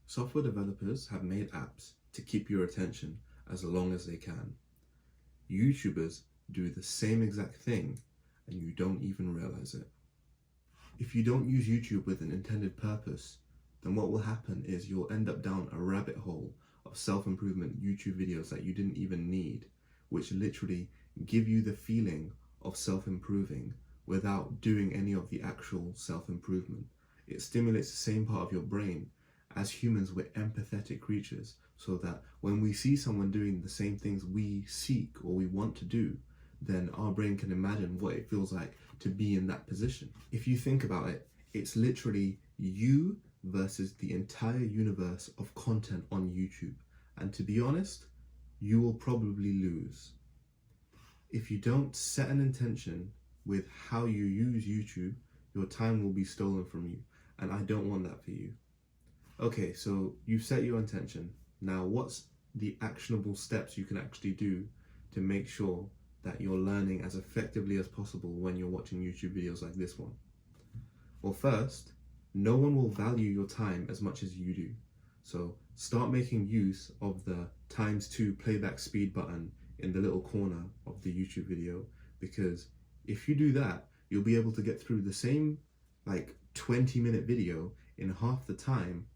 Software developers have made apps to keep your attention as long as they can. YouTubers do the same exact thing and you don't even realize it. If you don't use YouTube with an intended purpose, then what will happen is you'll end up down a rabbit hole of self-improvement YouTube videos that you didn't even need, which literally give you the feeling of self-improving without doing any of the actual self-improvement. It stimulates the same part of your brain. As humans, we're empathetic creatures, so that when we see someone doing the same things we seek or we want to do, then our brain can imagine what it feels like to be in that position. If you think about it, it's literally you versus the entire universe of content on YouTube. And to be honest, you will probably lose. If you don't set an intention with how you use YouTube, your time will be stolen from you. And I don't want that for you. Okay, so you've set your intention. Now, what's the actionable steps you can actually do to make sure that you're learning as effectively as possible when you're watching YouTube videos like this one? Well, first, no one will value your time as much as you do. So start making use of the ×2 playback speed button in the little corner of the YouTube video, because if you do that, you'll be able to get through the same 20-minute video in half the time,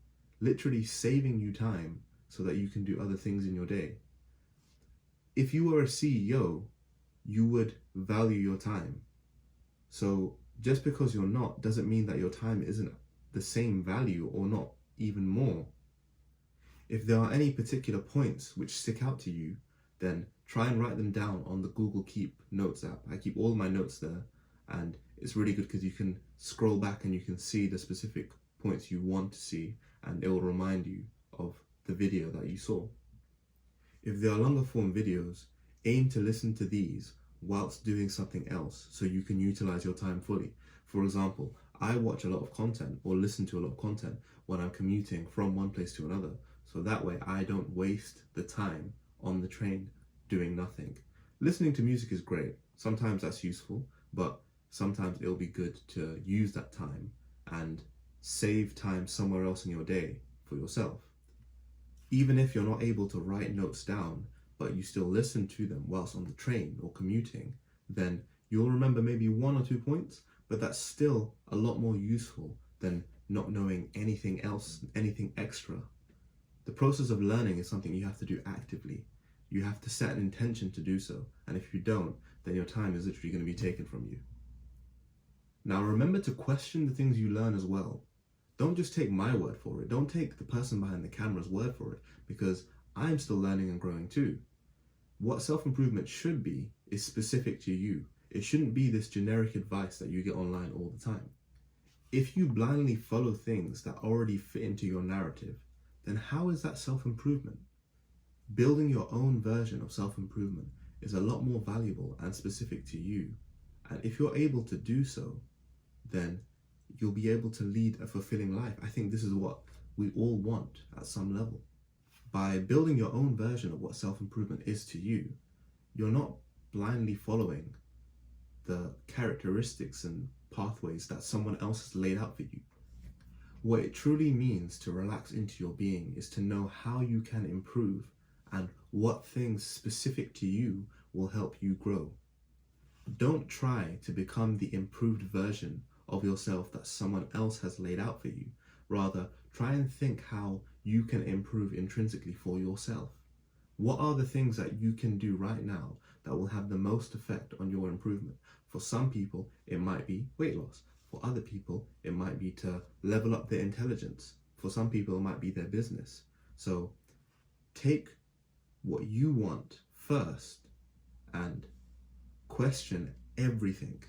literally saving you time so that you can do other things in your day. If you were a CEO, you would value your time. So just because you're not doesn't mean that your time isn't the same value or not even more. If there are any particular points which stick out to you, then try and write them down on the Google Keep Notes app. I keep all my notes there, and it's really good because you can scroll back and you can see the specific points you want to see, and it will remind you of the video that you saw. If there are longer form videos, aim to listen to these whilst doing something else so you can utilize your time fully. For example, I watch a lot of content or listen to a lot of content when I'm commuting from one place to another, so that way I don't waste the time on the train doing nothing. Listening to music is great. Sometimes that's useful, but sometimes it'll be good to use that time and save time somewhere else in your day for yourself. Even if you're not able to write notes down, but you still listen to them whilst on the train or commuting, then you'll remember maybe 1 or 2 points, but that's still a lot more useful than not knowing anything else, anything extra. The process of learning is something you have to do actively. You have to set an intention to do so, and if you don't, then your time is literally going to be taken from you. Now remember to question the things you learn as well. Don't just take my word for it. Don't take the person behind the camera's word for it, because I'm still learning and growing too. What self-improvement should be is specific to you. It shouldn't be this generic advice that you get online all the time. If you blindly follow things that already fit into your narrative, then how is that self-improvement? Building your own version of self-improvement is a lot more valuable and specific to you. And if you're able to do so, then you'll be able to lead a fulfilling life. I think this is what we all want at some level. By building your own version of what self-improvement is to you, you're not blindly following the characteristics and pathways that someone else has laid out for you. What it truly means to relax into your being is to know how you can improve and what things specific to you will help you grow. Don't try to become the improved version of yourself that someone else has laid out for you. Rather, try and think how you can improve intrinsically for yourself. What are the things that you can do right now that will have the most effect on your improvement? For some people, it might be weight loss. For other people, it might be to level up their intelligence. For some people, it might be their business. So take what you want first and question everything.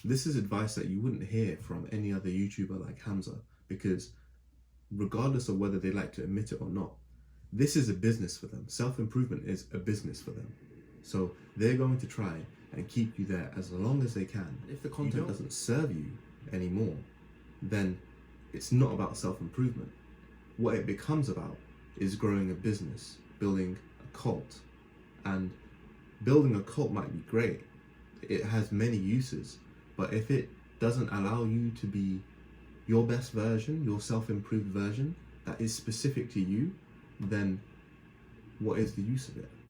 This is advice that you wouldn't hear from any other YouTuber like Hamza, because regardless of whether they like to admit it or not, this is a business for them. Self-improvement is a business for them. So they're going to try and keep you there as long as they can. If the content doesn't serve you anymore, then it's not about self-improvement. What it becomes about is growing a business, building a cult. And building a cult might be great. It has many uses, but if it doesn't allow you to be your best version, your self-improved version that is specific to you, then what is the use of it?